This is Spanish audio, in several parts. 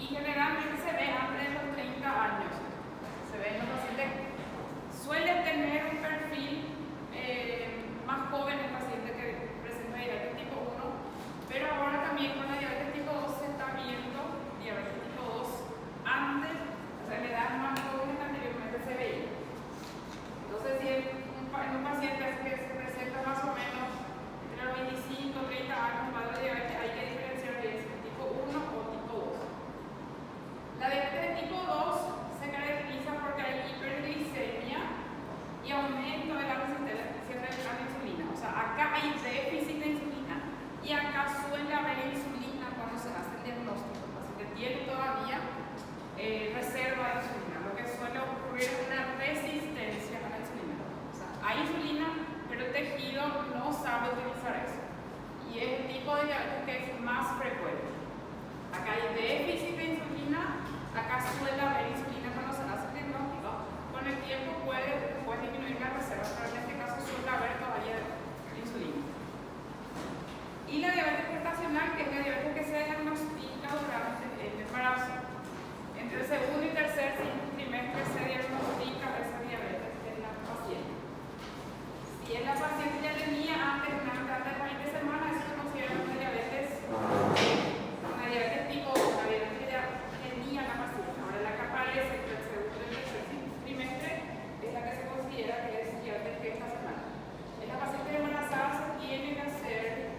y generalmente se ve antes de los 30 años. Se ve en los pacientes, suelen tener un perfil más joven el paciente que presenta diabetes tipo 1, pero ahora también con la diabetes tipo 2 se está viendo diabetes tipo 2 antes, o sea, en edad más joven que anteriormente se veía. Entonces, si en un paciente que se presenta más o menos entre los 25 y 30 años más de diabetes, hay que diferenciar si es tipo 1 o tipo 2. La diabetes tipo 2 se caracteriza porque hay hiperglicemia y aumento de la resistencia a la insulina. O sea, acá hay déficit de insulina y acá suele haber insulina cuando se hace el diagnóstico. El paciente tiene todavía reserva de insulina. Lo que suele ocurrir es una resistencia a la insulina. O sea, hay insulina, pero el tejido no sabe utilizar eso. Y es el tipo de diabetes que es más frecuente. Acá hay déficit de insulina, acá suele haber insulina cuando se hace el diagnóstico. Con el tiempo puede después disminuir la reserva, pero en este caso suele haber todavía insulina. Y la diabetes gestacional, que es la diabetes que se diagnostica durante el embarazo. Entre el segundo y tercer trimestre se diagnostica esa diabetes en la paciente. Si en la paciente ya tenía antes una entrada de 20 semanas, eso se considera una diabetes tipo 2, una diabetes que ya tenía la paciente. Ahora la que aparece entre el segundo y el tercer trimestre es la que se considera que es diabetes gestacional. En la paciente embarazada se tiene que hacer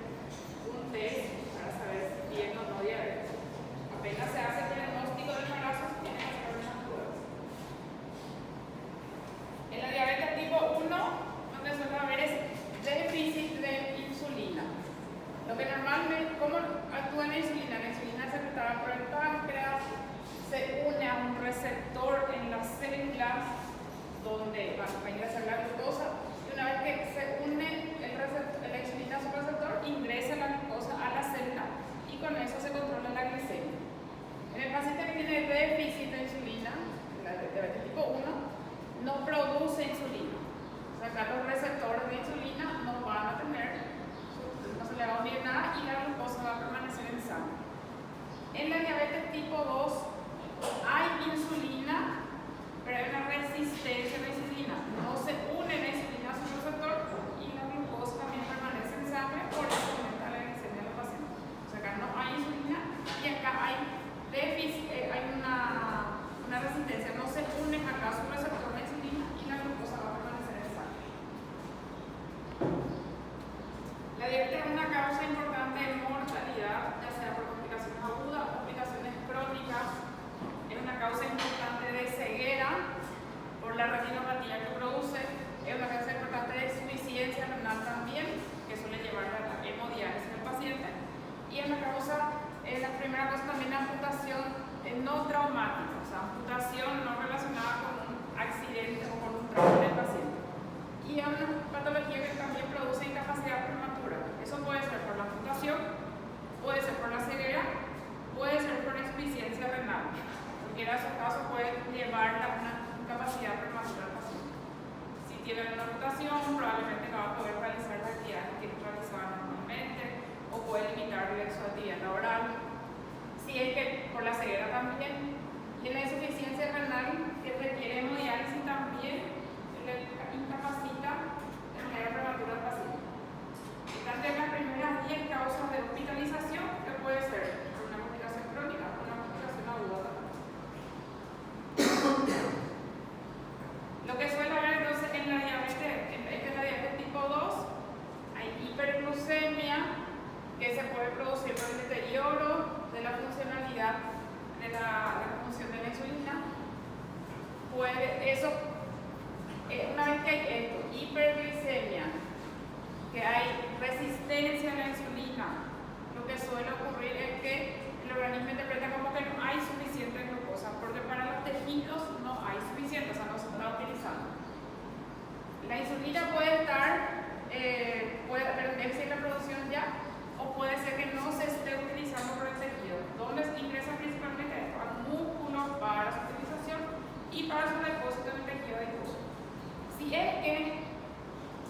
un test para saber si tiene o no diabetes. Apenas se hace el diagnóstico del embarazo, se tiene que hacer unas pruebas. En la diabetes tipo 1, donde suele haber es déficit de insulina. Lo que normalmente, ¿cómo actúa la insulina? La insulina es secretada por el páncreas, se une a un receptor en las células donde va a ingresar la glucosa, y una vez que se une la insulina a su receptor, ingresa la glucosa a la célula y con eso se controla la glicemia. En el paciente que tiene déficit de insulina, la diabetes tipo 1, no produce insulina. O sea, acá los receptores de insulina no van a tener, no se le va a unir nada y la glucosa va a permanecer en sangre. En la diabetes tipo 2 hay insulina, pero hay una resistencia a la insulina. No se une la insulina a su receptor y la glucosa también permanece en sangre, por eso aumenta la glicemia de los pacientes. O sea, acá no hay insulina y acá hay déficit, hay una resistencia. No se une acá a su receptor de insulina y la glucosa va a permanecer en sangre. La diabetes es una causa importante de mortalidad, ya sea por complicaciones agudas o complicaciones crónicas. Es una causa importante de ceguera por la retinopatía que produce. Es una causa importante de insuficiencia renal también, que suele llevar a la hemodiálisis del paciente. Y es una causa, la primera causa también la amputación no traumática, o sea, amputación no relacionada con un accidente o con un trauma del paciente. Y es una patología que también produce incapacidad prematura. Eso puede ser por la amputación, puede ser por la ceguera, puede ser por insuficiencia renal. Cualquiera de esos casos puede llevar a una incapacidad prematura al paciente. Si tiene una amputación, probablemente no va a poder realizar las actividades que realizaba normalmente o puede limitar su actividad laboral. Si es que por la ceguera también. Y en la insuficiencia renal, que requiere hemodiálisis también, le incapacita de manera prematura al paciente. Están entre las primeras 10 causas de hospitalización, que puede ser una complicación crónica o una complicación aguda. Lo que suele haber entonces en la diabetes tipo 2, hay hiperglucemia, que se puede producir por el deterioro de la funcionalidad de la función de la insulina. Una vez que hay esto, hiperglicemia, que hay resistencia a la insulina, lo que suele ocurrir es que el organismo interpreta como que no hay suficiente glucosa, porque para los tejidos no hay suficiente, o sea, no se está utilizando. La insulina puede haber déficit de producción ya, o puede ser que no se esté utilizando por el tejido, donde ingresa principalmente al músculo para su utilización y para su depósito en el tejido adiposo. Si es que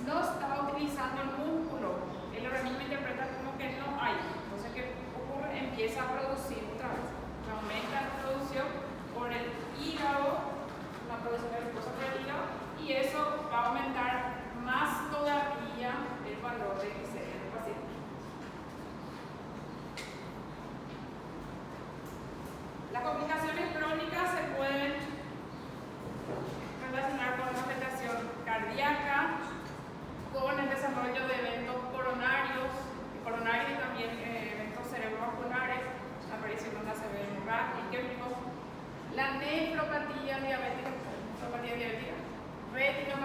no está utilizando el músculo, el organismo interpreta como que no hay. Entonces, ¿qué ocurre? Empieza a producir otra vez. Aumenta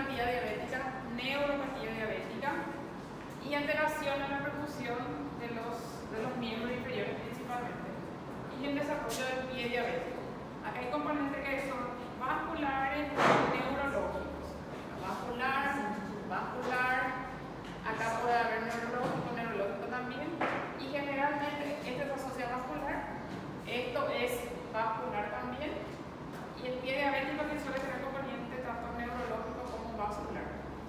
retinopatía diabética, neuropatía diabética y alteración en la perfusión de los miembros inferiores principalmente, y en desarrollo del pie diabético. Acá hay componentes que son vasculares y neurológicos. Vascular, acá puede haber neurológico también, y generalmente este se asocia a vascular, esto es vascular también, y el pie diabético que suele tener componente tanto neurológico como vascular.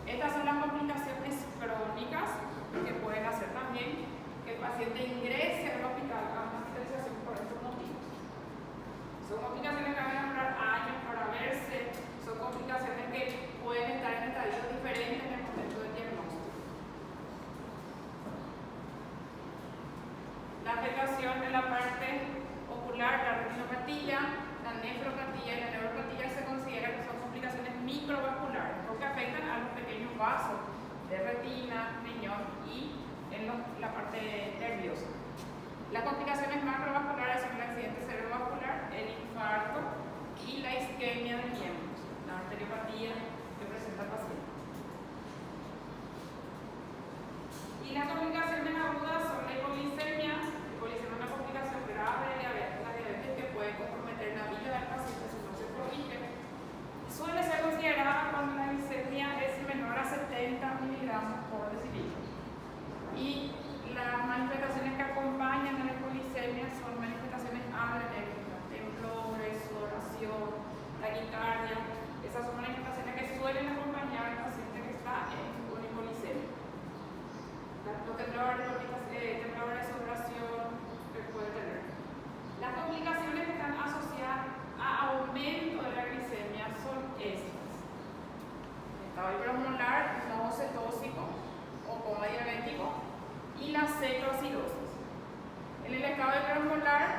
Estas son las complicaciones crónicas que pueden hacer también que el paciente ingrese al hospital a una hospitalización por estos motivos. Son complicaciones que van a demorar años para verse, son complicaciones que pueden estar en estadios diferentes en el momento del diagnóstico. La afectación en la parte ocular, la retinopatía, la nefropatía y la neuropatía se considera que son complicaciones microvasculares porque afectan a los pequeños vasos de retina, riñón y en la parte nerviosa. Las complicaciones macrovasculares son el accidente cerebrovascular, el infarto y la isquemia de miembros, la arteriopatía que presenta el paciente. Y las complicaciones agudas son la hipoglicemia. La hipoglicemia es una complicación grave de la diabetes que puede comprometer la vida del paciente si no se corrige. Suele ser considerada cuando la glicemia es menor a 70 miligramos por decilitro. Y las manifestaciones que acompañan a la hipoglicemia son manifestaciones adrenérgicas, temblores, sudoración, taquicardia. Esas son manifestaciones que suelen acompañar al paciente que está con hipoglicemia. Los temblores, sudoración que puede tener. Las complicaciones que están asociadas a aumento de la glicemia son estas: estado hiperosmolar no cetóxico o coma diabético y la cetoacidosis. En el estado hiperosmolar,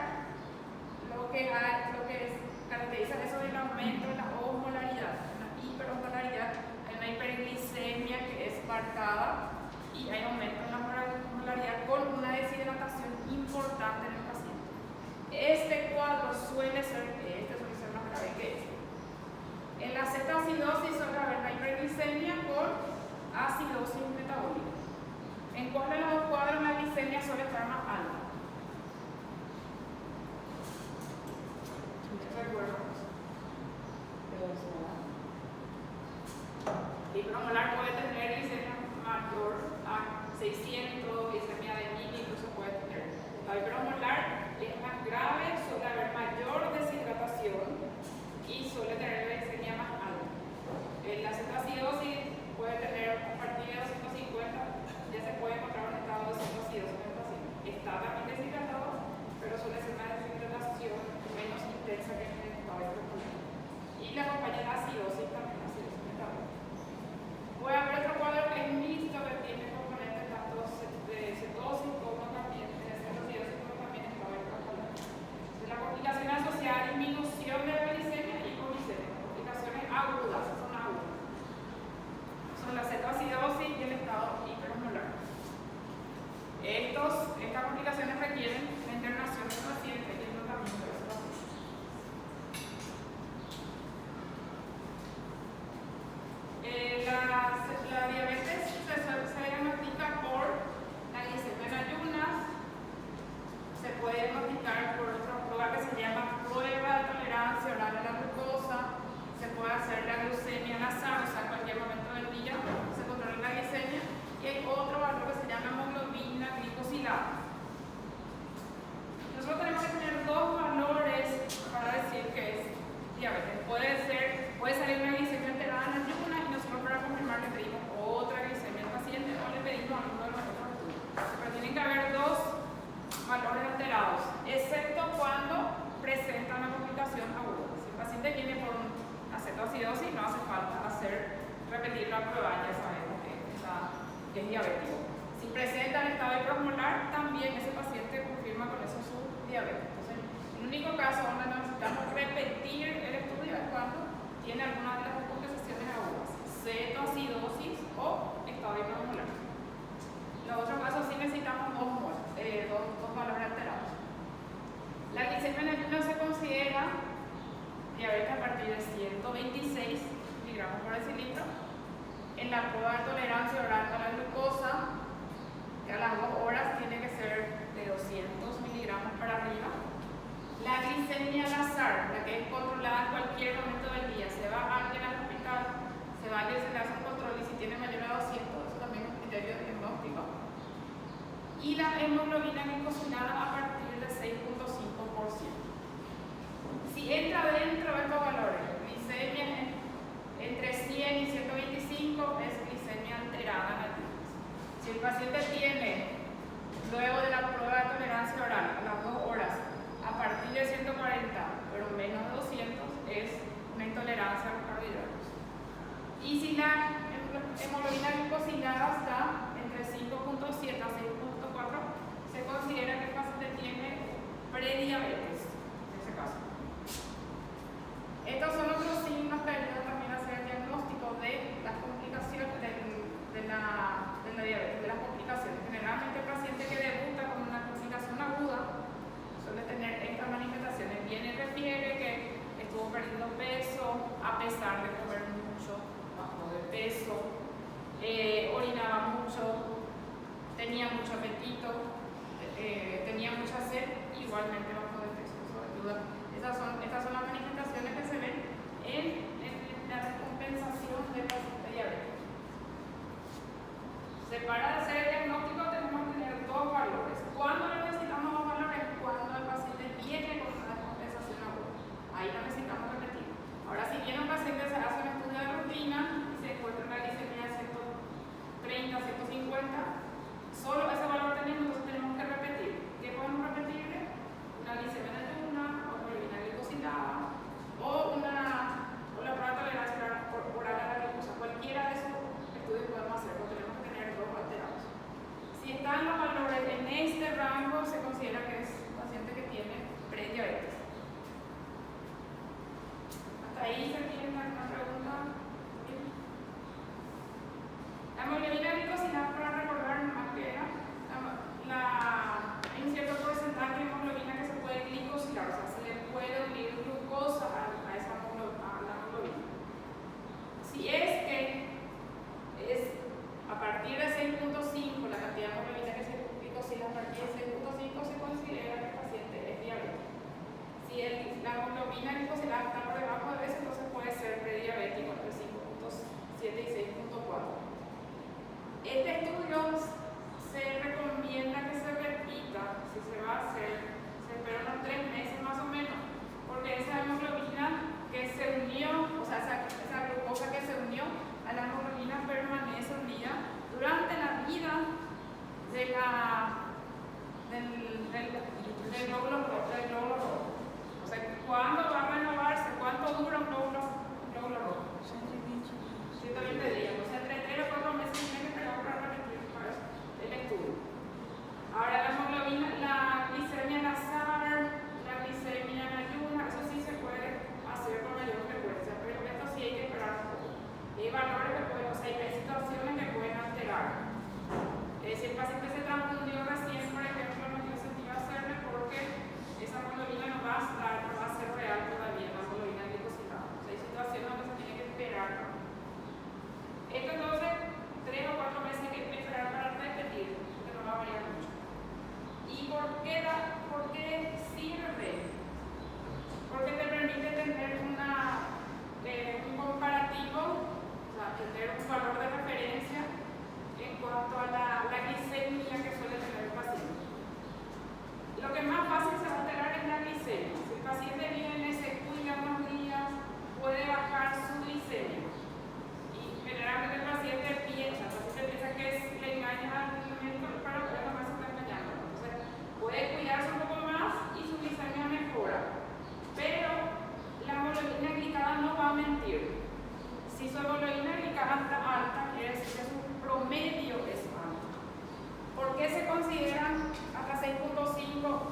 lo que caracteriza eso es el aumento de la osmolaridad. En la hiperosmolaridad hay una hiperglicemia que es marcada y hay aumento en la osmolaridad con una deshidratación importante en el paciente. Este cuadro suele ser más grave que este. En la cetoacidosis suele haber una hiperglicemia con acidosis metabólica. ¿En cuál de los dos cuadros la glicemia suele estar más alta? Hiperosmolar puede tener glicemia mayor a 600, glicemia de 1000 incluso puede tener. La hiperosmolar es más grave, suele haber mayor deshidratación y suele tener la glicemia más alta. La cetoacidosis puede tener a partir de 250, ya se puede encontrar un estado de cetoacidosis en el paciente. Está también deshidratado, pero suele ser una deshidratación menos intensa que en el estado hiperosmolar. Y la acompaña la acidosis también, acidosis metabólica. Puede haber otro cuadro que es mixto, que tiene componentes tanto de cetosis como también de cetoacidosis, como también estado hiperosmolar. La complicación asociada a disminución de la glicemia y hipoglicemia. Complicaciones agudas, son agudas. Son la cetoacidosis y el estado hiperosmolar. Estas complicaciones requieren la internación del paciente y el tratamiento de ese paciente. La diabetes se diagnostica por la glicemia en ayunas, se puede diagnosticar por otra prueba que se llama prueba de tolerancia oral a la glucosa, se puede hacer la glucemia nasal, o sea, en cualquier momento del día se controla la glicemia, y hay otro valor que se llama hemoglobina glicosilada. Nosotros tenemos que tener dos valores para decir que es diabetes. Puede salir una glicemia alterada en ayunas y nosotros para confirmar le pedimos otra glicemia al paciente o le pedimos alguno de los otros estudios. Pero tienen que haber dos valores alterados, excepto cuando presenta una complicación aguda. Si el paciente viene por una cetoacidosis, no hace falta repetir la prueba, ya sabemos que es diabético. Si presenta el estado hiperosmolar, también ese paciente confirma con eso su diabetes. Entonces, el único caso donde necesitamos repetir el estudio es cuando tiene alguna de las dos compensaciones agudas, cetoacidosis o estado hiperosmolar. En los otros casos sí necesitamos dos valores alterados. La glicemia en ayunas se considera diabetes a partir de 126 miligramos por decilitro en la prueba de tolerancia oral a la glucosa, que a las 2 horas tiene que ser de 200 miligramos para arriba. La glicemia al azar, la que es controlada en cualquier momento del día, se va a alguien al hospital, se va a alguien, se le hace un control y si tiene mayor a 200, eso también es un criterio de diagnóstico. Y la hemoglobina glicosilada a partir de 6.5%. Si entra dentro de estos valores, glicemia entre 100 y 125 es glicemia alterada en el día. Si el paciente tiene, luego de la prueba de tolerancia oral a las 2 horas, a partir de 140, pero menos de 200, es una intolerancia a los carbohidratos. Y si la hemoglobina glicosilada está entre 5.7 a 6.4, se considera que el paciente tiene prediabetes, en ese caso. Estos son otros signos que ayudan también a hacer el diagnóstico de las complicaciones de la diabetes, de las complicaciones. Generalmente el paciente que debuta con una complicación aguda suele tener estas manifestaciones. Viene y refiere que estuvo perdiendo peso a pesar de comer mucho, bajó de peso, orinaba mucho, tenía mucho apetito, tenía mucha sed, igualmente bajó de peso. Eso ayuda. Estas son las manifestaciones que se ven en la descompensación del paciente diabético. Para hacer el diagnóstico tenemos que tener dos valores. ¿Cuándo necesitamos dos valores? Cuando el paciente viene con una descompensación aguda. Ahí no necesitamos repetir. Ahora, si viene un paciente, se hace un estudio de rutina y se encuentra una glicemia de 130, 150, solo ese valor tenemos, entonces tenemos que repetir. ¿Qué podemos repetir? Una glicemia de ayuna, o hemoglobina glicosilada, o la prueba de tolerancia oral a la glucosa. Cualquiera de esos estudios podemos hacer, porque tenemos que tener dos alterados. Si están los valores en este rango, se considera que es un paciente que tiene prediabetes. ¿Hasta ahí se tiene alguna pregunta? La hemoglobina glicosilada, para recordar más que era, hay un cierto porcentaje de hemoglobina que se puede glicosilar, o sea, se le puede unir glucosa a la hemoglobina. Si es que es a partir de 6.5, la cantidad de hemoglobina que se glicosila a partir de 6.5 se considera que el paciente es diabético. Si la hemoglobina glicosilada está por debajo de eso, entonces puede ser prediabético entre 5.7 y 6.4. Este estudio se recomienda que se repita, si se va a hacer, se espera unos 3 meses más o menos, porque esa hemoglobina que se unió, o sea, esa glucosa que se unió a la hemoglobina permanece unida durante la vida del glóbulo rojo. O sea, ¿cuándo va a renovarse? ¿Cuánto dura un glóbulo rojo? 120 días. O sea, entre 3 o 4 meses tiene que esperar para repetir el estudio. Ahora, la hemoglobina, la glicemia al azar, la glicemia en ayuna, eso sí se puede hacer con mayor frecuencia, pero esto sí hay que esperar un poco. Hay valores que pueden, o sea, hay situaciones que pueden alterar. Si el paciente se transfundió recién, por ejemplo, no tiene sentido hacerle porque esa hemoglobina no va a ser real todavía, la hemoglobina glicosilada. O sea, hay situaciones donde se tiene que esperar. Esto entonces, 3 o 4 meses hay que esperar para repetir, que no va a variar mucho. ¿Y por qué sirve? Porque te permite tener un comparativo, o sea, tener un valor de referencia en cuanto a la glicemia que suele tener el paciente. Lo que más fácil se va a alterar es la glicemia. Si el paciente viene, se cuida unos días, puede bajar su glicemia. Y generalmente el paciente piensa que le engaña al alimento, pero además se está engañando. Entonces, puede cuidarse un poco más y su glicemia mejora. Pero la hemoglobina glicada no va a mentir. Si su hemoglobina glicada está alta, quiere decir que su promedio es alto. ¿Por qué se consideran hasta 6.5?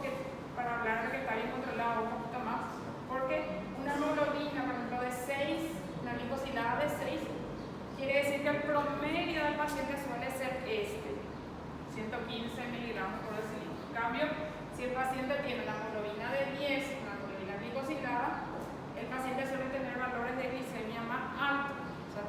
Para hablar de que está bien controlado un poquito más. Porque una hemoglobina, por ejemplo, de 6, una glicosilada de 6, quiere decir que el promedio del paciente suele ser 115 miligramos por decilitro. En cambio, si el paciente tiene una hemoglobina de 10, una hemoglobina glicosilada, el paciente suele tener valores de glicemia más altos. O sea,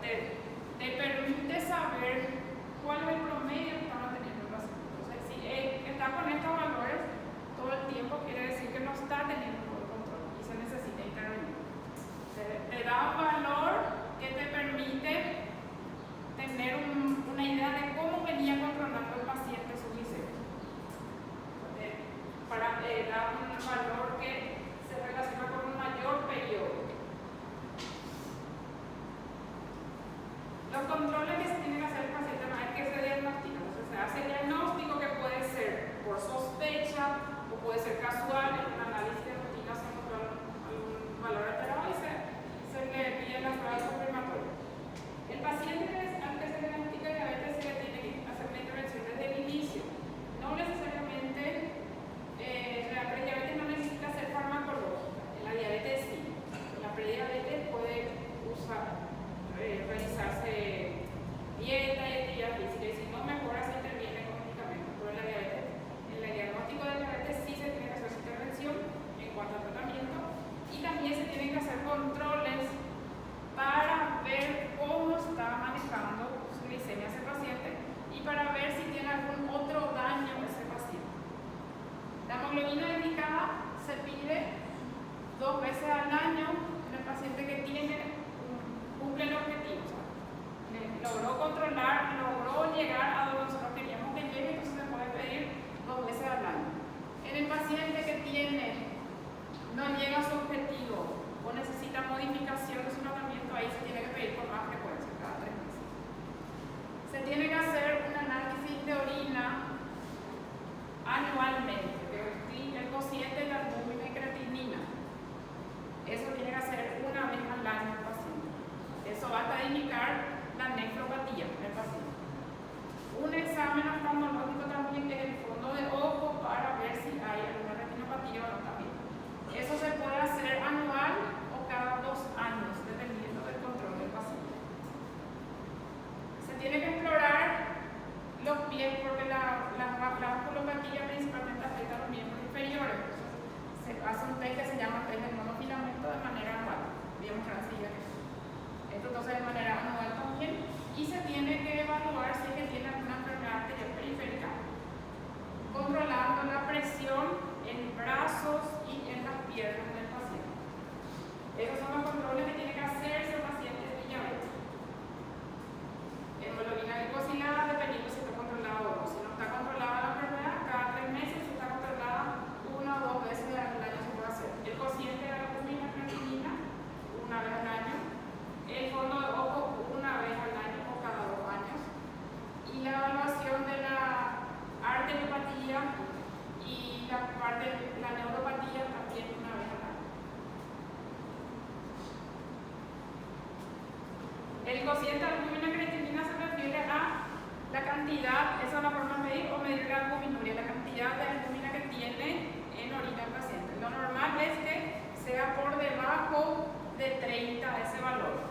cociente de albúmina-creatinina se refiere a la cantidad, esa es la forma de medir, o medir la albuminuria, la cantidad de albúmina que tiene en orina el paciente. Lo normal es que sea por debajo de 30 ese valor.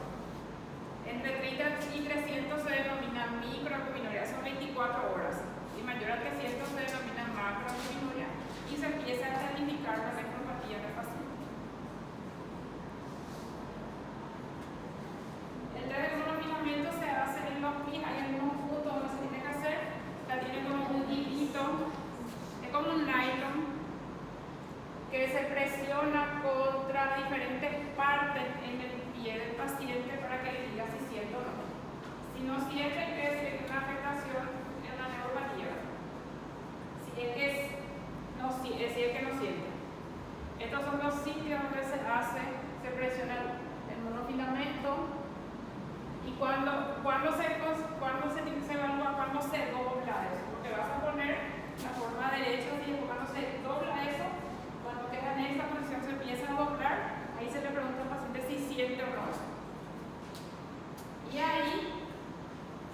Entre 30 y 300 se denomina microalbuminuria, son 24 horas. Y mayor a 300 se denomina macroalbuminuria y se empieza a identificar la nefropatía del paciente. El test de clorofilamiento se hace en los pies, hay algunos puntos donde se tiene que hacer, la tiene como un hilito, es como un nylon que se presiona contra diferentes partes en el pie del paciente para que le diga si siente o no. Si no siente, es una afectación en la neuropatía. Si es que no siente. Estos son los sitios donde se hace, se presiona el monofilamento. Y cuando se evalúa, cuando se dobla eso, porque vas a poner la forma derecha, y cuando se dobla eso, cuando queda en esta posición se empieza a doblar, ahí se le pregunta al paciente si siente o no. Y ahí,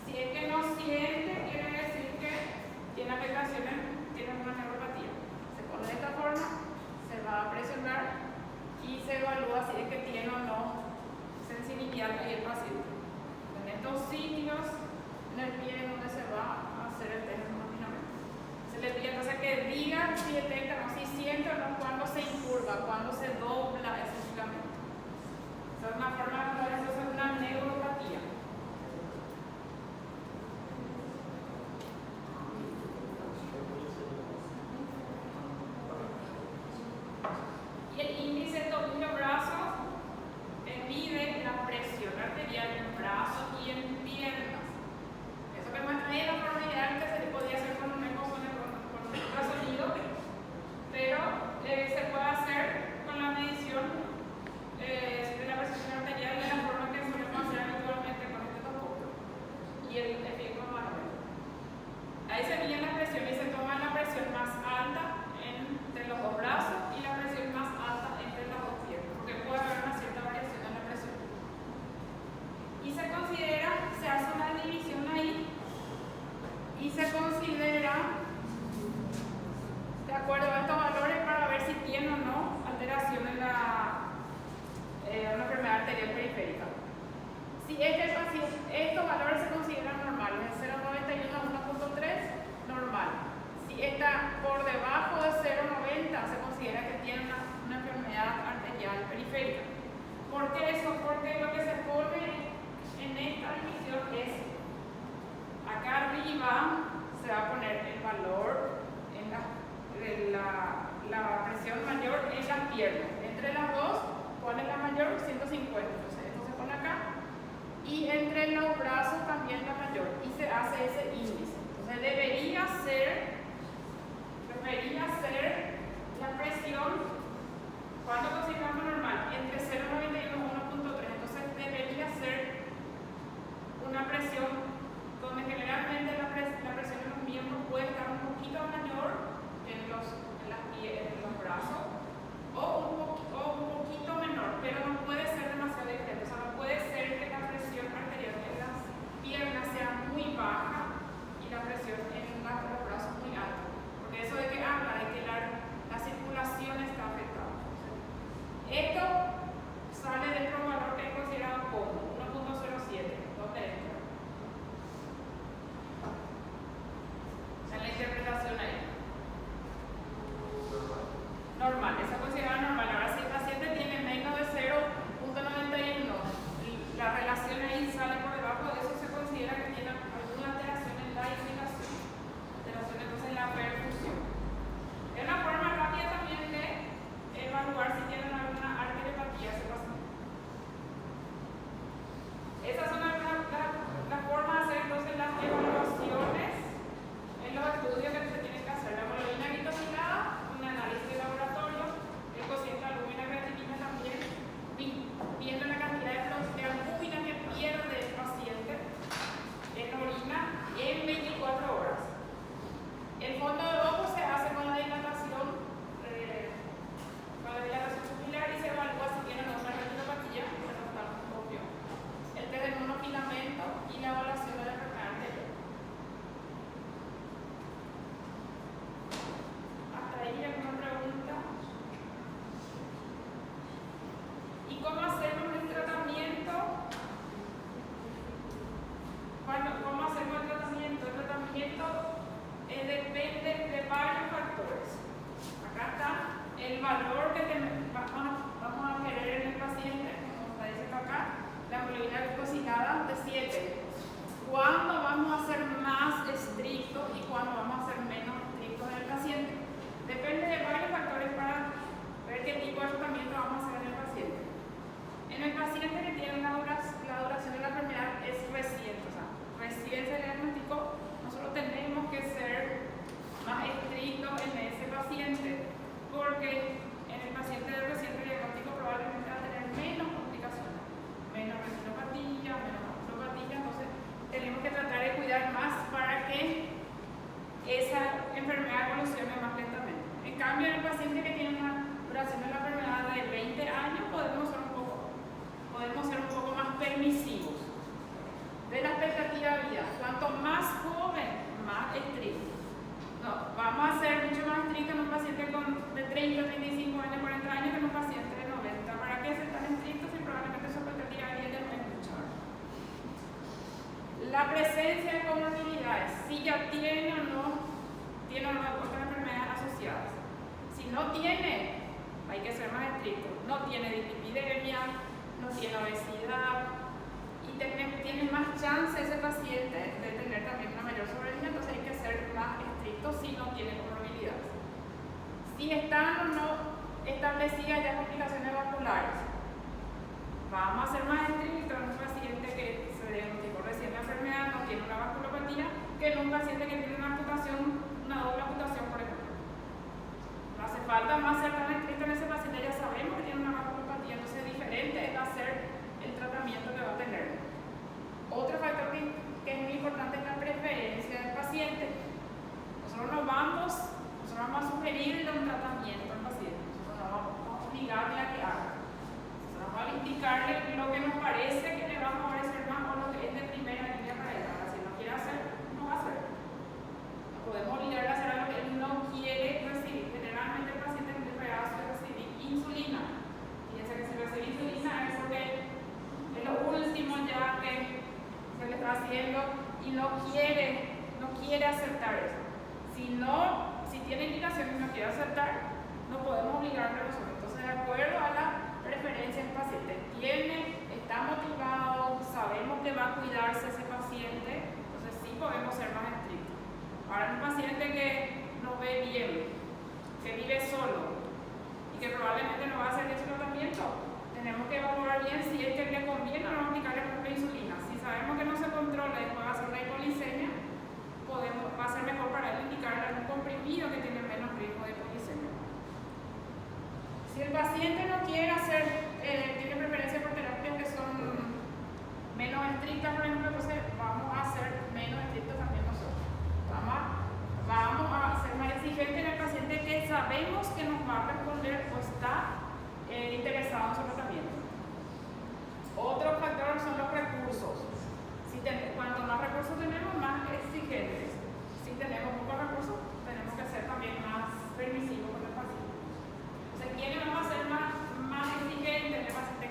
si es que no siente, quiere decir que tiene afectaciones, tiene una neuropatía. Se pone de esta forma, se va a presionar y se evalúa si es que tiene o no sensibilidad ahí el paciente. En estos sitios, en el pie donde se va a hacer el test de monofilamento. Se le pide entonces que diga si detecta o si siente o no cuando se incurva, cuando se dobla ese filamento. Esa es una forma de hablar, eso es una neuropatía. Y el índice tobillo-brazo mide la presión arterial en brazos y en piernas. Eso que muestra ahí es la forma ideal que se le podía hacer con un eco con un ultrasonido, pero se puede hacer con la medición de la presión arterial de la forma que solemos hacer habitualmente con este topógrafo y el efecto manual. Ahí se mide la presión y se toma la presión más alta entre los dos brazos y la presión más alta entre las dos piernas, porque puede haber una cierta variación en la presión. Y se considera, se hace una división ahí y se considera de acuerdo a estos valores para ver si tiene o no alteración en una enfermedad arterial periférica. Si estos valores se consideran normales, de 0,91 a 1,3, normal. Si está por debajo de 0,90, se considera que tiene una enfermedad arterial periférica. ¿Por qué eso? Porque lo que se pone en esta división es, acá arriba se va a poner el valor en la presión mayor en las piernas. Entre las dos, ¿cuál es la mayor? 150. Entonces esto se pone acá. Y entre los brazos también la mayor. Y se hace ese índice. Entonces debería ser la presión, ¿cuándo consideramos normal? Entre cómo hacemos el tratamiento? ¿Cómo hacemos el tratamiento? El tratamiento depende de varios factores. Acá está el valor que vamos a querer en el paciente, como está diciendo acá, la hemoglobina glucosilada de 7. ¿Cuándo vamos a ser más estrictos y cuándo vamos a ser menos estrictos en el paciente? Depende de varios factores para ver qué tipo de tratamiento vamos a hacer en el paciente. En el paciente que tiene la duración de la enfermedad es reciente, o sea, recién se le diagnosticó, nosotros tenemos que ser más estrictos en ese paciente, porque en el paciente de reciente diagnóstico probablemente va a tener menos complicaciones, menos retinopatía, menos vasculopatía, entonces tenemos que tratar de cuidar más para que esa enfermedad evolucione más lentamente. En cambio, en el paciente que tiene una duración de la enfermedad de 20 años, podemos ser un poco más permisivos. De la expectativa de vida, cuanto más joven, más estricto. No, vamos a ser mucho más estrictos en un paciente de 30, 35 años, 40 años que en un paciente de 90. ¿Para qué ser tan estrictos si probablemente su expectativa de vida no es mucho? La presencia de comorbilidades, si ya tiene o no otras enfermedades asociadas. Si no tiene, hay que ser más estricto. No tiene dislipidemia, no tiene obesidad y tiene más chance ese paciente de tener también una mayor sobrevida, entonces hay que ser más estrictos si no tiene comorbilidades. Si están o no establecidas ya complicaciones vasculares, vamos a ser más estrictos en un paciente que se diagnosticó recién la enfermedad, no tiene una vasculopatía, que en un paciente que tiene una doble amputación, por ejemplo. No hace falta más ser tan estricto en ese paciente, ya sabemos que tiene una vasculopatía, entonces diferente va a ser el tratamiento que va a tener. Otro factor que es muy importante es la preferencia del paciente. Nosotros no vamos a sugerirle un tratamiento al paciente, nosotros no vamos a obligarle a que haga. Nosotros vamos a indicarle lo que nos parece que le va a favorecer más o lo que es de primera línea para él. Ahora, si no quiere hacer, no va a hacer. No podemos obligarle a hacer algo que él no quiere recibir. Generalmente el paciente es muy pegado a recibir insulina. Fíjense que si recibe insulina es porque es lo último ya que se le está haciendo y no quiere aceptar eso. Si tiene indicación y no quiere aceptar, no podemos obligarle a nosotros. Entonces, de acuerdo a la preferencia del paciente, está motivado, sabemos que va a cuidarse ese paciente, entonces sí podemos ser más estrictos. Ahora, un paciente que no ve bien, que vive solo y que probablemente no va a hacer ese tratamiento, tenemos que evaluar bien si es que le conviene o no aplicarle la insulina. Si sabemos que no se controla y puede hacer una hipoglicemia, va a ser mejor para él indicarle un comprimido que tiene menos riesgo de hipoglicemia. Si el paciente no quiere tiene preferencia por terapias que son menos estrictas, por ejemplo, entonces vamos a ser menos estrictos también nosotros. Vamos a ser más exigentes en el paciente que sabemos que nos va a responder o está interesado en su tratamiento. Otro factor son los recursos. Cuanto más recursos tenemos, más exigentes. Si tenemos pocos recursos, tenemos que ser también más permisivos con el paciente. Entonces, ¿quiénes vamos a ser más exigentes? El paciente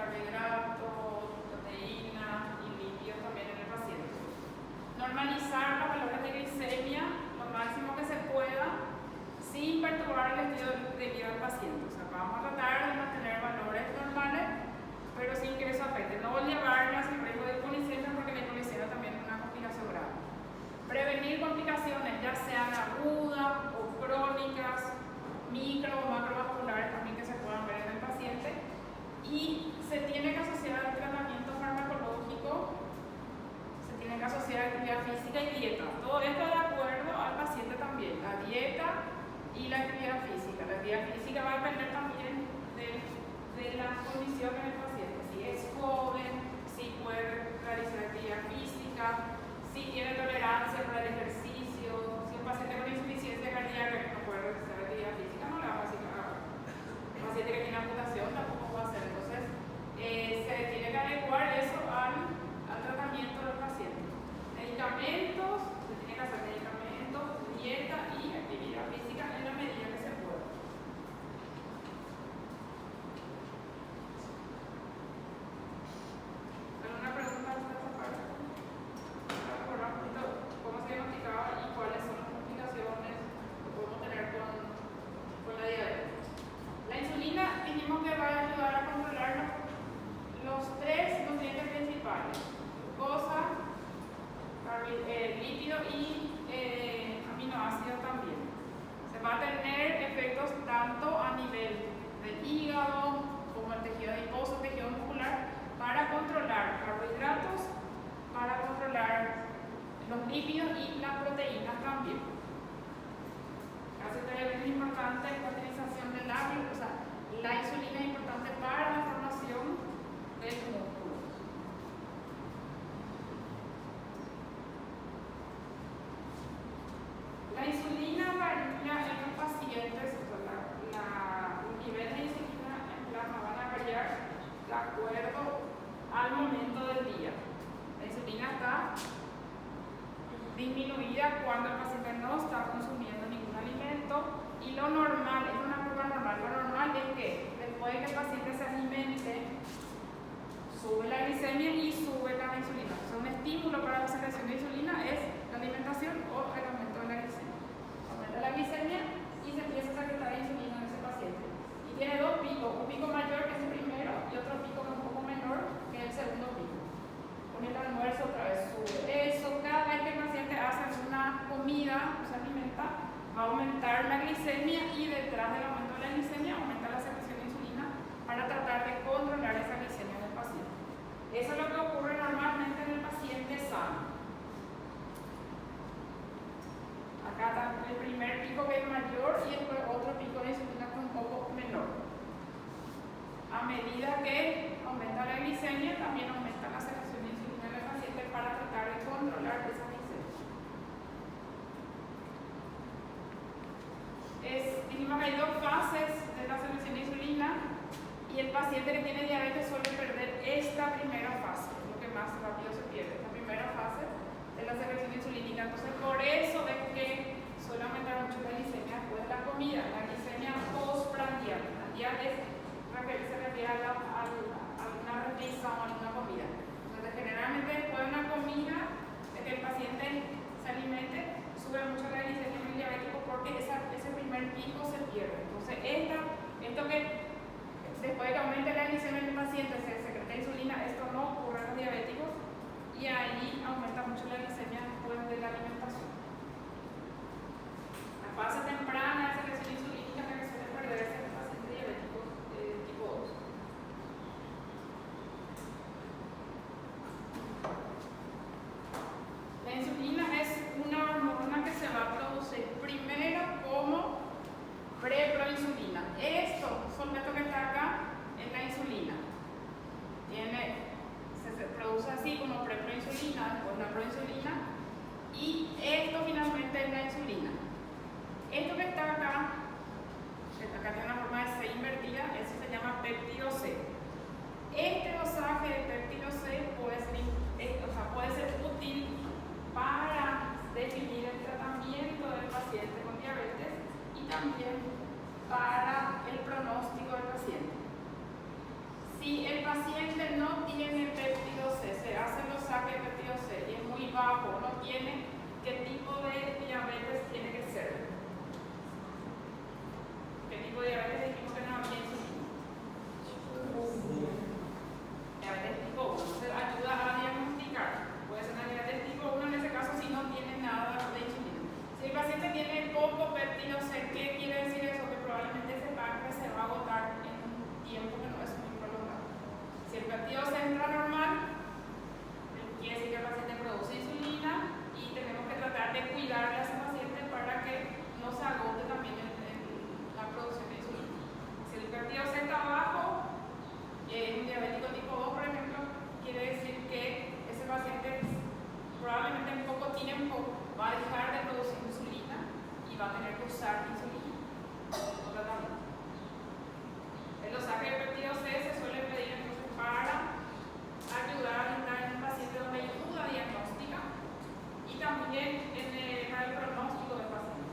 carbohidratos, proteínas y lípidos también en el paciente. Normalizar los valores de glicemia lo máximo que se pueda sin perturbar el estilo de vida del paciente. O sea, vamos a tratar de mantener valores normales, pero sin que eso afecte. No llevarlas al riesgo de hipoglicemia porque la hipoglicemia también es una complicación grave. Prevenir complicaciones, ya sean agudas o crónicas, micro o macrovasculares también que se puedan ver en el paciente. Y se tiene que asociar al tratamiento farmacológico, se tiene que asociar a actividad física y dieta. Todo esto de acuerdo al paciente también, la dieta y la actividad física. La actividad física va a depender también de las condiciones del paciente. Si es joven, si puede realizar actividad física, si tiene tolerancia para el ejercicio, si un paciente con insuficiencia cardíaca que no puede realizar actividad física, no le vamos a decir que haga. Un paciente que tiene amputación tampoco puede hacer. Entonces, se tiene que adecuar eso al tratamiento del paciente. Medicamentos, se tiene que hacer medicamentos, dieta y actividad física en la medida que se pueda. ¿Alguna pregunta sobre esta parte? Para recordar un poquito cómo se diagnosticaba y cuáles son las complicaciones que podemos tener con la diabetes. La insulina dijimos que va a ayudar a controlar los tres nutrientes principales: glucosa, lípido y aminoácidos también. Se va a tener efectos tanto a nivel del hígado como el tejido adiposo, tejido muscular, para controlar carbohidratos, para controlar los lípidos y las proteínas también. Así que es importante la utilización del lácteo, o sea, la insulina es importante para la formación del músculo. La insulina varía en los pacientes, o sea, el nivel de insulina en plasma van a variar de acuerdo al momento del día. La insulina está disminuida cuando el paciente no está consumiendo ningún alimento y lo normal, es una curva normal, lo normal es que después de que el paciente se alimente, sube la glicemia y sube la insulina. O sea, un estímulo para la secreción de insulina es la alimentación o el aumento de la glicemia. Aumenta la glicemia y se empieza a secretar insulina en ese paciente. Y tiene dos picos, un pico mayor que es el primero y otro pico que es un poco menor que es el segundo pico. Con el almuerzo otra vez sube. Eso, cada vez que el paciente hace una comida, se alimenta, va a aumentar la glicemia y detrás del aumento de la glicemia aumenta la secreción de insulina para tratar de controlar esa glicemia en el paciente. Eso es lo que ocurre normalmente en el paciente sano. Acá está el primer pico que es mayor y después otro pico de insulina que es un poco menor. A medida que aumenta la glicemia, también aumenta la secreción de insulina en el paciente para tratar de controlar esa glicemia. Dijimos que hay dos fases de la secreción de insulina y el paciente que tiene diabetes suele perder esta primera fase, es lo que más rápido se pierde, esta primera fase de la secreción insulínica. Entonces, por eso es que suele aumentar mucho la glicemia después de la comida, la glicemia postprandial. Prandial se refiere a una represa o a una comida. Entonces, generalmente después de una comida, de que el paciente se alimente, sube mucho la glicemia en el diabético porque ese primer pico se pierde. Entonces, esto que después de que aumente la glicemia en el paciente se secreta insulina, esto no ocurre en los diabéticos y ahí aumenta mucho la glicemia después de la alimentación. La fase temprana de secreción insulínica que suele perderse en el paciente diabético tipo 2. La insulina es una hormona que se va a producir primero como preproinsulina. Esto que está acá es la insulina. Se produce así como preproinsulina, después la proinsulina y esto finalmente es la insulina. Esto que está acá tiene péptido C, se hacen los saques de péptido C y es muy bajo, no tiene, ¿qué tipo de diabetes tiene que ser? ¿Qué tipo de diabetes dijimos que no había insulina? Diabetes tipo 1, entonces ayuda a diagnosticar. Puede ser una diabetes tipo 1 en ese caso si no tiene nada de insulina. Si el paciente tiene poco péptido C, ¿qué quiere decir eso? Que probablemente ese páncreas se va a agotar en un tiempo que no es muy prolongado. Si el péptido C entra normal, quiere decir que el paciente produce insulina y tenemos que tratar de cuidar a ese paciente para que no se agote también la producción de insulina. Si el péptido C está bajo, un diabético tipo 2, por ejemplo, quiere decir que ese paciente probablemente en poco tiempo va a dejar de producir insulina y va a tener que usar insulina como tratamiento. En los saques de péptido C se suele pedir entonces para ayudar a entrar en un paciente donde hay duda diagnóstica y también para el pronóstico del paciente.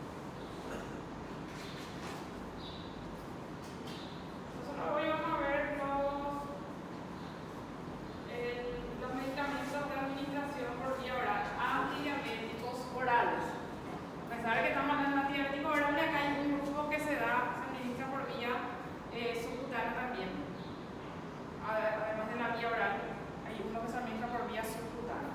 Nosotros hoy vamos a ver los medicamentos de administración por vía oral, antidiabéticos orales. A pesar de que estamos hablando de antidiabéticos orales, acá hay un grupo que se administra por vía subcutánea también. Además de la vía oral, hay uno que se administra por vía subcutánea.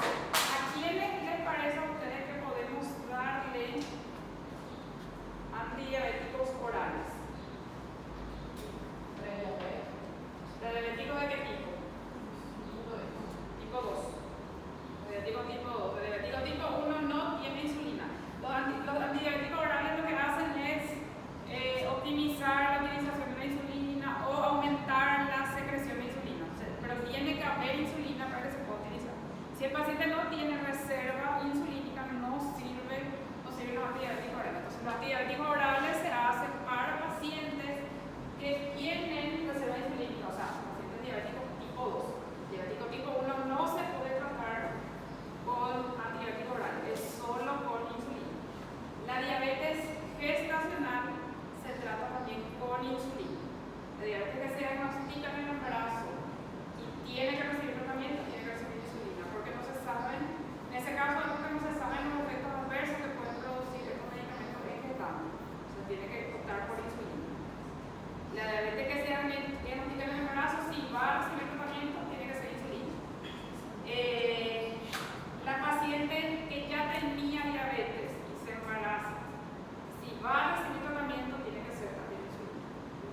¿A quiénes les parece a ustedes que podemos darle antidiabéticos orales? ¿Diabéticos de qué tipo? Tipo 2. Diabético tipo 2. El diabético tipo 1 no tiene insulina. Los antidiabéticos orales lo que hacen es optimizar la utilización de la insulina o aumentar la secreción de insulina. Pero tiene que haber insulina para que se pueda utilizar. Si el paciente no tiene reserva insulínica, no sirven los antidiabéticos orales. Entonces, los antidiabéticos orales se hacen para pacientes que tienen reserva insulínica, o sea, pacientes diabéticos tipo 2. Diabético tipo 1 no se puede tratar con antibiótico oral, es solo con insulina. La diabetes gestacional se trata también con insulina. La diabetes que se diagnostica en el embarazo y tiene que recibir tratamiento, tiene que recibir insulina, porque no se saben, en ese caso, algo que no se saben los efectos adversos que pueden producir estos medicamentos vegetales. Se tiene que optar por insulina. La diabetes que se diagnostica en el embarazo, si va a recibir tratamiento, tiene que ser insulina. La paciente que ya tenía diabetes y se embaraza, si va a recibir tratamiento, tiene que ser también insulina.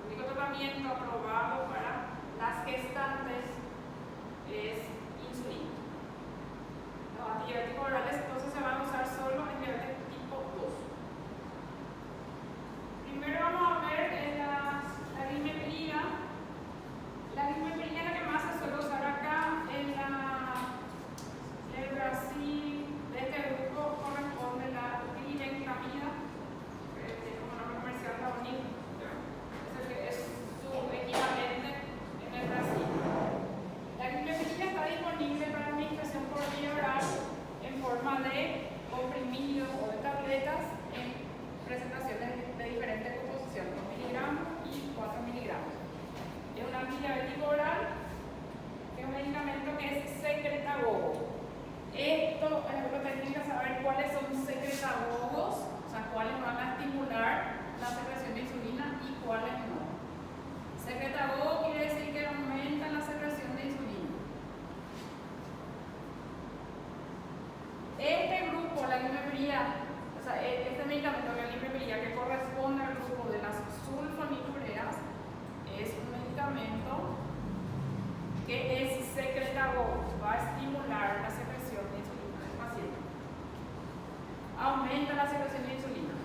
El único tratamiento aprobado para las gestantes es insulina. Los antibióticos orales entonces se van a usar solo en diabetes tipo 2. Primero vamos a ver la glimeprida. La glimeprida es la que más se suele usar acá en el Brasil. De este grupo corresponde la glibenclamida, que tiene como nombre comercial Raonil. Es su equivalente en el Brasil. La glimeprida está disponible para administración por vía oral en forma de comprimido o de tabletas en presentaciones de diferentes composiciones, 2 miligramos y 4 miligramos. Es un antidiabético oral, que es un medicamento que es secretagogo. Esto es lo que tienen que saber cuáles son secretagogos, o sea, cuáles van a estimular la secreción de insulina y cuáles no. Secretagogo quiere decir que aumentan la secreción de insulina. Este grupo, la glimeprida, o sea, este medicamento, la glimeprida, que corresponde al grupo de las sulfonilureas, es un medicamento que es secretagogo, va a estimular la secreción de insulina del paciente. Aumenta la secreción de insulina.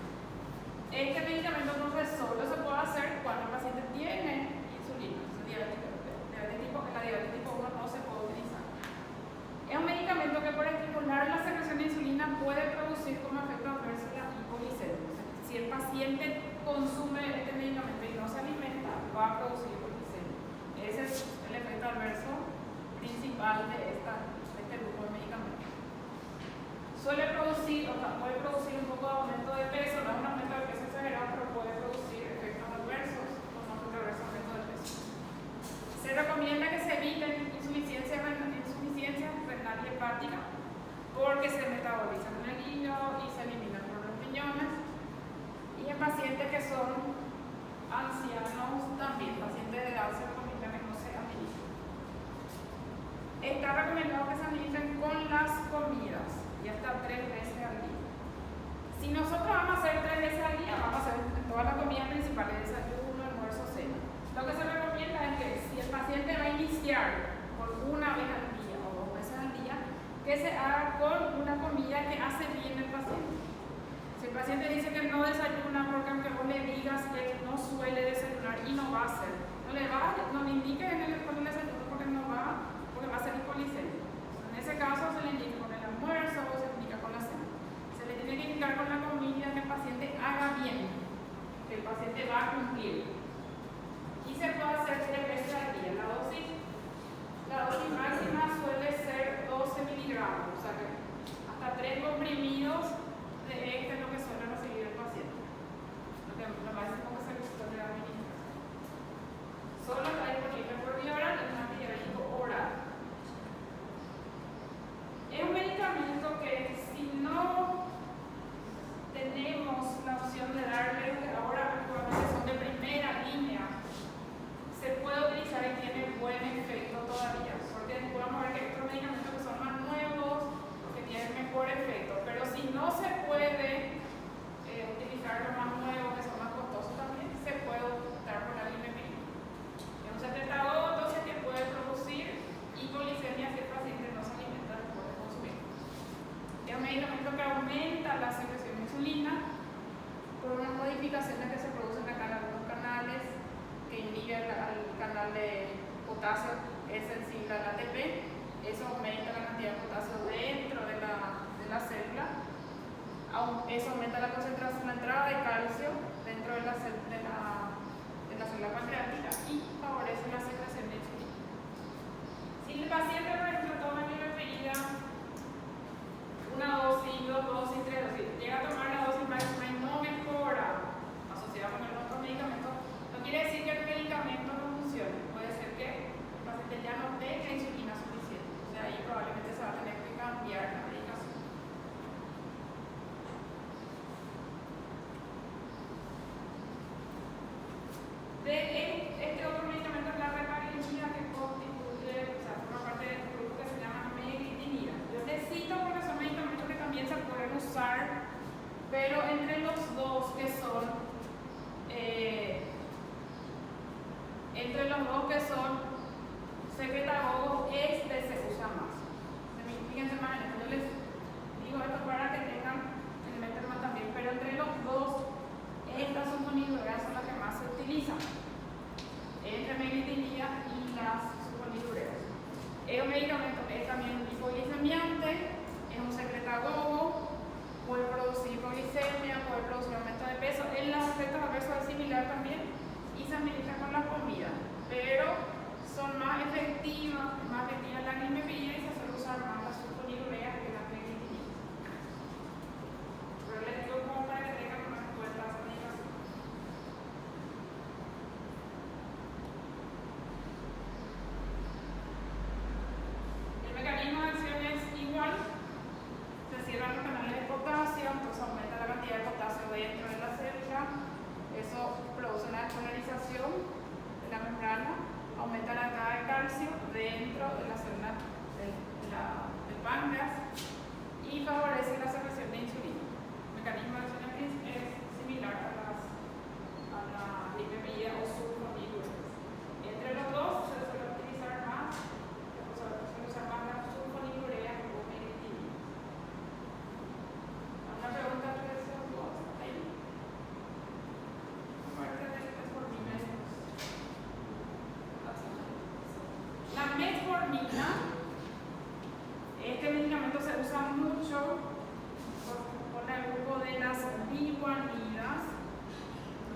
Este medicamento entonces solo se puede hacer cuando el paciente tiene insulina. La diabetes tipo 1 no se puede utilizar. Es un medicamento que por estimular la secreción de insulina puede producir como efecto adverso la hipoglicemia. Si el paciente consume este medicamento y no se alimenta, va a producir hipoglicemia. Ese es el efecto adverso principal de este grupo de medicamentos. Puede producir un poco de aumento de peso, no es un aumento de peso exagerado, pero metabolizan en el hígado y se eliminan por los riñones. Y en pacientes que son ancianos también, pacientes de edad se recomienda que no se administren. Está recomendado que se administren con las comidas y hasta 3 veces al día. Si nosotros vamos a hacer 3 veces al día, vamos a hacer todas las comidas principales, desayuno, almuerzo, cena. Lo que se recomienda es que si el paciente va a iniciar por una vez al día o 2 veces al día, que se haga con una comida que hace bien el paciente. Si el paciente dice que no desayuna porque aunque vos le digas que no suele desayunar y no va a hacer, no le indique con el desayuno porque no va, porque va a ser hipoglicémico. En ese caso se le indica con el almuerzo o se le indica con la cena. Se le tiene que indicar con la comida que el paciente haga bien, que el paciente va a cumplir. Y se puede hacer 3 veces al día. La dosis máxima suele ser 12 miligramos, o sea que hasta 3 comprimidos de este es lo que suele recibir el paciente. Lo máximo que se suele administrar. Solo está disponible por vía oral, es un antidiabético oral. Es un medicamento que si no tenemos la opción de darle, ahora actualmente son de primera línea, se puede utilizar y tiene buen efecto todavía, porque después vamos a ver que hay otros medicamentos que son más nuevos, que tienen mejor efecto, pero si no se puede utilizar los más nuevos, que son más costosos también, se puede optar por la glimetrina. Es un secretador entonces que puede producir hipoglicemia si el paciente no se alimenta después de consumir. Es un medicamento que aumenta la secreción de insulina por unas modificaciones que se producen acá en algunos canales que inhibe al canal de potasio, que es sensible al ATP. Eso aumenta la cantidad de potasio dentro de la célula. Eso aumenta la concentración, la entrada de calcio dentro de la célula pancreática y favorece la secreción de insulina. Si el paciente, por ejemplo, toma glimetrina, una dosis, 2 dosis, 3 dosis, llega a tomar la dosis máxima y no mejora, asociada con el otro medicamento, no quiere decir que el medicamento no funcione. Puede ser que el paciente ya no tenga insulina suficiente. O sea, ahí probablemente se va a tener que cambiar la medicación. Este otro medicamento es la reparinina, que constituye, o sea, forma parte de un grupo que se llama meglitinida. Yo les cito porque son medicamentos que también se pueden usar, pero entre los dos que son secretagogos, este se usa más. Fíjense más en esto. Yo les digo esto para que tengan en mente más también, pero entre los dos, estas sulfonilureas son las que más se utilizan. Entre meglitinida y las sulfonilureas. Es un medicamento que es también hipoglicemiante, es un secretagogo, puede producir hipoglicemia, puede producir aumento de peso. En los efectos adversos es similar también y se administra con la comida, pero son más efectivas la glimetrina y se suele usar más las sulfonilureas que las meglitinidas. Pero les digo como para que tengan más en cuenta esa medicación. El mecanismo de acción es igual. Se cierran los canales de potasio, entonces aumenta la cantidad de potasio dentro de la célula. Eso produce una despolarización de la membrana, aumenta la entrada de calcio dentro de la célula del páncreas y favorece la secreción de insulina. El mecanismo de acción es similar a la glimetrina o sulfonilureas. Entre los dos se suele utilizar más la sulfonilurea o meglitinina. ¿Alguna pregunta sobre eso? ¿Ahí? La metformina, este medicamento se usa mucho con el grupo de las biguanidas.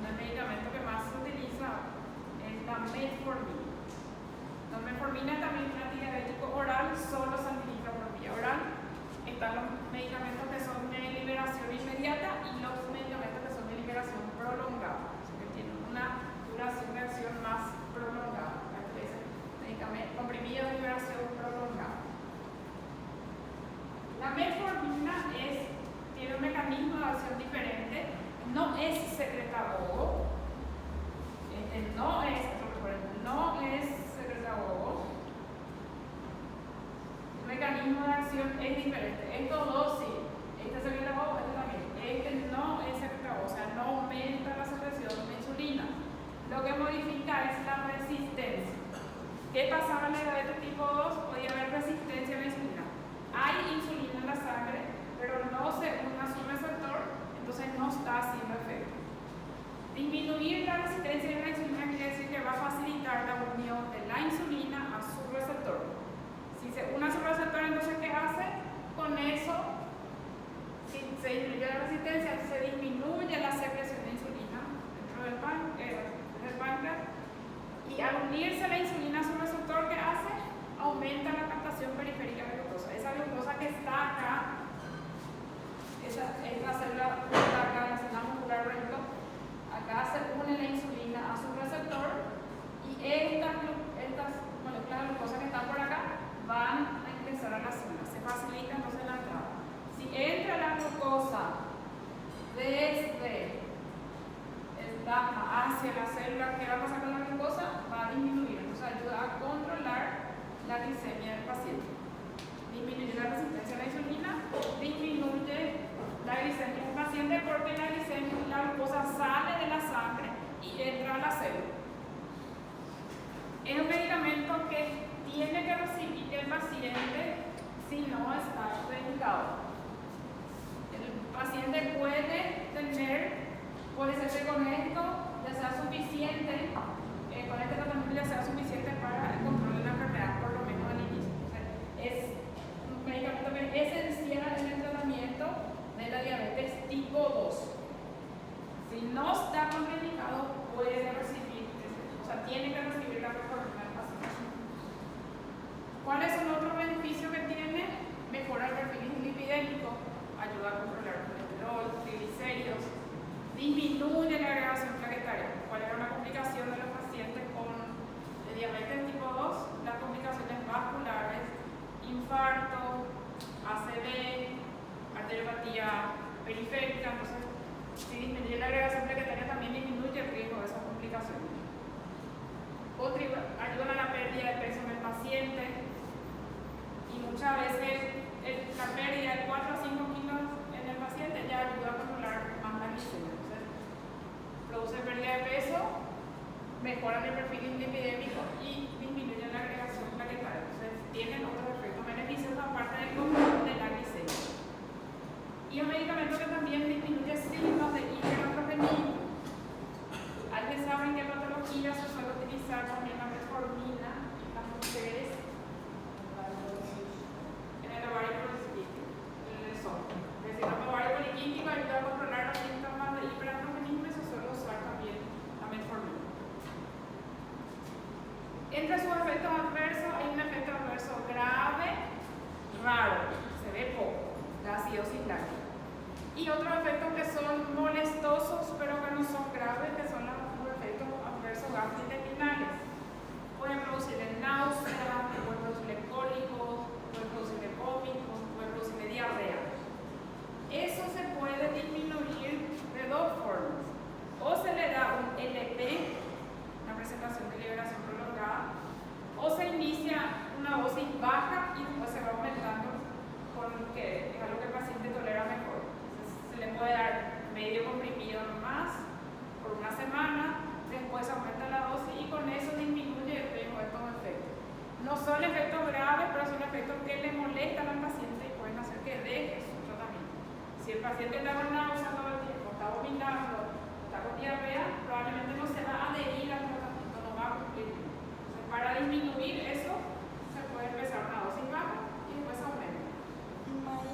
El medicamento que más se utiliza es la metformina. La metformina también es un antidiabético oral, solo se administra por vía oral. Están los medicamentos que son de liberación inmediata y los medicamentos que son de liberación prolongada, que tienen una duración de acción más prolongada. Comprimido de liberación prolongada. La metformina secretagogo. Este no es secretagogo. El mecanismo de acción es diferente. Estos dos sí. Este secretagogo, este también. Este no es secretagogo, o sea, no aumenta la secreción de insulina. Lo que modifica es la resistencia. ¿Qué pasaba en la diabetes tipo 2? Podía haber resistencia a la insulina. Hay insulina en la sangre, pero no se une a su receptor, entonces no está haciendo efecto. Disminuir la resistencia a la insulina quiere decir que va a facilitar la unión de la insulina a su receptor. Si se une a su receptor, entonces ¿qué hace? Con eso, si se disminuye la resistencia, se disminuye la secreción de insulina dentro del páncreas. Y al unirse la insulina a su receptor, ¿qué hace? Aumenta la captación periférica de glucosa. Esa glucosa que está acá, esta célula que está acá, la célula muscular, por ejemplo, acá se une la insulina a su receptor y estas moléculas de glucosa que están por acá van a ingresar a la célula. Se facilita entonces la entrada. Si entra la glucosa desde hacia la célula, ¿qué va a pasar con la glucosa? Va a disminuir, entonces ayuda a controlar la glicemia del paciente. Disminuye la resistencia a la insulina, disminuye la glicemia del paciente porque la glucosa sale de la sangre y entra a la célula. Es un medicamento que tiene que recibir el paciente si no está indicado. El paciente puede ser con esto, ya sea suficiente, con este tratamiento ya sea suficiente para el control de la enfermedad, por lo menos al inicio. O sea, es un medicamento que es esencial en el tratamiento de la diabetes tipo 2. Si no está contraindicado, puede recibir, o sea, tiene que recibir la metformina del paciente. ¿Cuáles son otros beneficios que tiene? Mejora el perfil lipidémico, ayuda a controlar el colesterol, triglicéridos, disminuye la agregación plaquetaria. ¿Cuál era una complicación de los pacientes con diabetes tipo 2? Las complicaciones vasculares, infarto, ACV, arteriopatía periférica. Entonces, si disminuye la agregación plaquetaria, también disminuye el riesgo de esas complicaciones. Ayudan a la pérdida de peso en el paciente y muchas veces la pérdida de 4 a 5 kilos en el paciente ya ayuda a controlar más la glicemia. Produce pérdida de peso, mejoran el perfil lipidémico y disminuyen la agregación plaquetaria. Entonces, tienen otros efectos beneficiosos aparte del control de la glicemia. Y un medicamento que también disminuye signos de hiperandrogenismo. Alguien saben que en patología se suele utilizar también la metformina en las mujeres en el ovario poliquístico, en el esófago. Es decir, el ovario poliquístico ayuda a controlar los síntomas de hiperandrogenismo y se suele usar también la metformina. Entre sus efectos adversos hay un efecto adverso grave, raro, se ve poco, la acidosis láctica. Y otros efectos que son molestosos pero que no son graves, que son los efectos adversos gastrointestinales. Pueden producirle náusea, pueden producirle cólicos, pueden producirle vómitos, pueden producirle diarrea. Eso se puede disminuir de dos formas. O se le da un LP, una presentación de liberación prolongada, o se inicia una dosis baja y después se va aumentando con que es algo que el paciente tolera mejor. Entonces, se le puede dar medio comprimido nomás por una semana, después aumenta la dosis y con eso disminuye el riesgo de estos efectos. No son efectos graves, pero son efectos que le molestan al paciente y pueden hacer que deje su tratamiento. Si el paciente está con náusea todo el tiempo, está vomitando, está con diarrea, probablemente no se va a adherir al tratamiento, no va a cumplir. Entonces, para disminuir eso, se puede empezar una dosis baja y después aumenta. Mas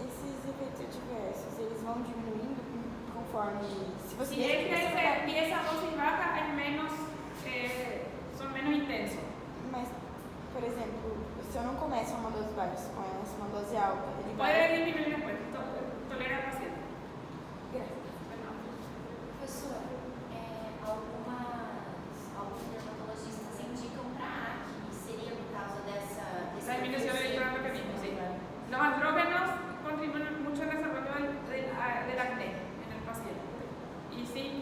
esses efeitos adversos, eles vão diminuindo conforme... Si empieza a dosis baja, son menos intensos. Mas, por exemplo, se eu não começo uma dose baixa, começo uma dose alta, ele vai... Puede disminuir después, tolera al paciente. Gracias. Professor, alguns dermatologistas indicam para acne, seria por causa dessa disminución del hiperandrogenismo, sí. Los andrógenos contribuyen mucho al desarrollo del acné en el paciente. Y sí,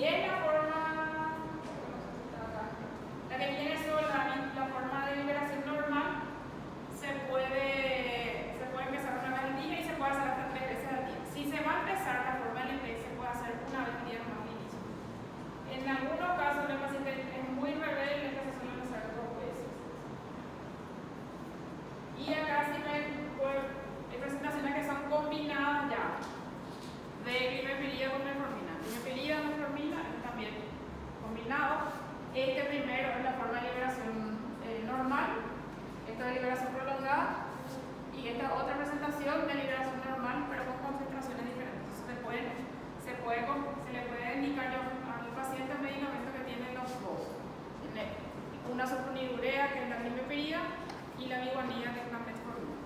es la forma, la que tiene solo la forma de liberación normal, se puede empezar una vez al día y se puede hacer hasta 3 veces al día. Si se va a empezar la forma del MP, se puede hacer una vez al día más al inicio. En algunos casos, el paciente es muy rebelde, que se suelen hacer 2 veces. Y acá sí hay presentaciones que son combinadas ya, de glibenclamida con metformina. Glibenclamida con metformina también combinado. Este primero es la forma de liberación normal, esta de liberación prolongada, y esta otra presentación de liberación normal, pero con concentraciones diferentes. Entonces se le puede indicar al paciente el medicamento que tiene los dos. Tiene una sulfonilurea, que es la glibenclamida, y la biguanida, que es la metformina.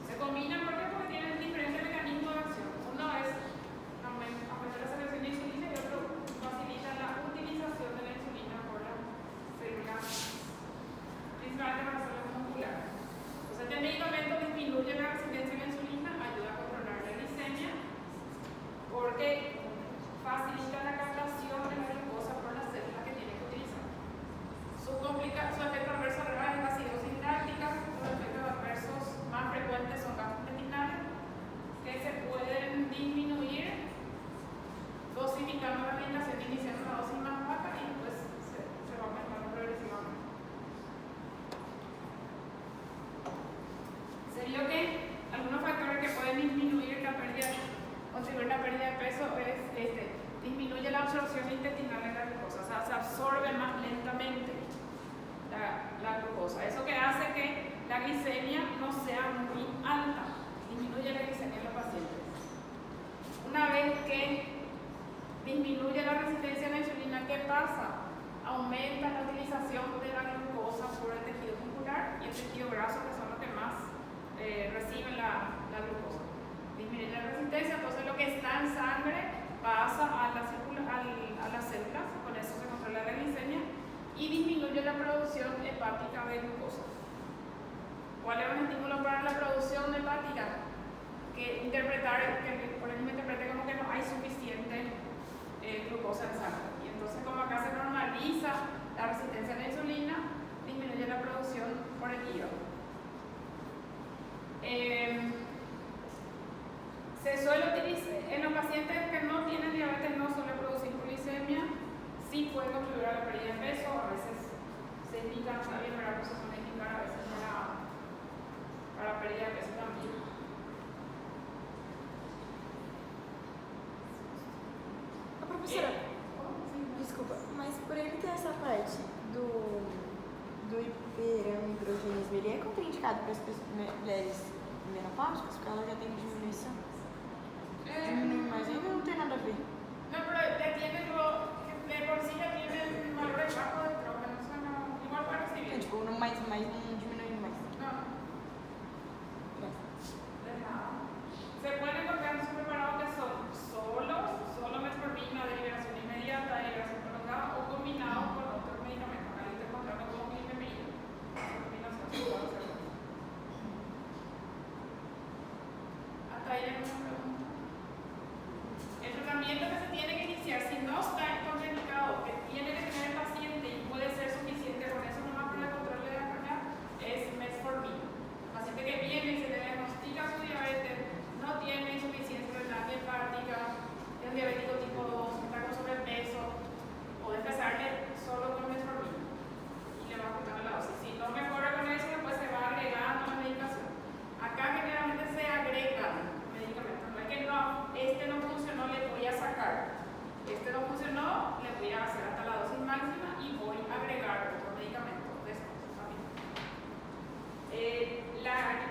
Se combinan porque tienen diferentes mecanismos de acción. Uno es aumentar la secreción de insulina y otro facilita la utilización de la insulina por las células, principalmente para las células musculares. Entonces, este medicamento disminuye la resistencia a la insulina, ayuda a controlar la glicemia, porque facilita la captación de la glucosa por las células que tiene que utilizar. Su efecto adverso real es la acidosis láctica. Los efectos adversos más frecuentes son gastrointestinales, que se pueden disminuir dosificando la medicación, iniciando una dosis más baja y después se va aumentando progresivamente. Se vio que algunos factores que pueden disminuir la pérdida, contribuir a la pérdida de peso es disminuye la absorción intestinal de la glucosa, o sea, se absorbe más lentamente la glucosa. Eso que hace que la glicemia no sea muy alta, disminuye la glicemia en los pacientes. Una vez que disminuye la resistencia a la insulina, ¿qué pasa? Aumenta la utilización de la glucosa por el tejido muscular y el tejido graso, que son los que más reciben la glucosa. Disminuye la resistencia, entonces lo que está en sangre pasa a las células, con eso se controla la glicemia y disminuye la producción hepática de glucosa. ¿Cuál es un estímulo para la producción hepática? Que el organismo interprete como que no hay suficiente glucosa en sangre. Y entonces, como acá se normaliza la resistencia a la insulina, disminuye la producción por el hígado. Se suele utilizar en los pacientes que no tienen diabetes, no suele producir glicemia, sí puede contribuir a la pérdida de peso, a veces se indica, está bien, pero se suele indicar a veces para pérdida de peso también. Professora, desculpa, mas por ele ter essa parte do hiperandrogenismo, ele é contraindicado para as mulheres menopáusicas, porque ela já tem diminuição? Diminui mais ainda, não tem nada a ver. No, pero de por sí ya tienen valores bajos de estrógeno, o sea, no, igual para recibir. É, tipo, não diminui mais. No. De nada. Se pueden encontrar en preparados que son solo metformina de liberación inmediata, de liberación prolongada o combinados con otros medicamentos. Acá yo estoy encontrando como glibenclamida. Esa combinación se puede hacer. Hasta ahí hay una pregunta. El tratamiento que se tiene que iniciar, si no está contraindicado, que tiene que tener el paciente y puede ser suficiente con eso nomás para el control de la enfermedad, es metformina. El paciente que viene y se le diagnostica su diabetes, no tiene insuficiencia renal ni hepática, es un diabético tipo 2, está con sobrepeso, puede empezarle solo con metformina y le va ajustando la dosis. Si no mejora con eso, después se va agregando la medicación. Acá generalmente se agregan medicamentos, no es que no, este no funcionó, le voy a sacar. Este no funcionó, le voy a hacer hasta la dosis máxima y voy a agregar otro medicamento después también. La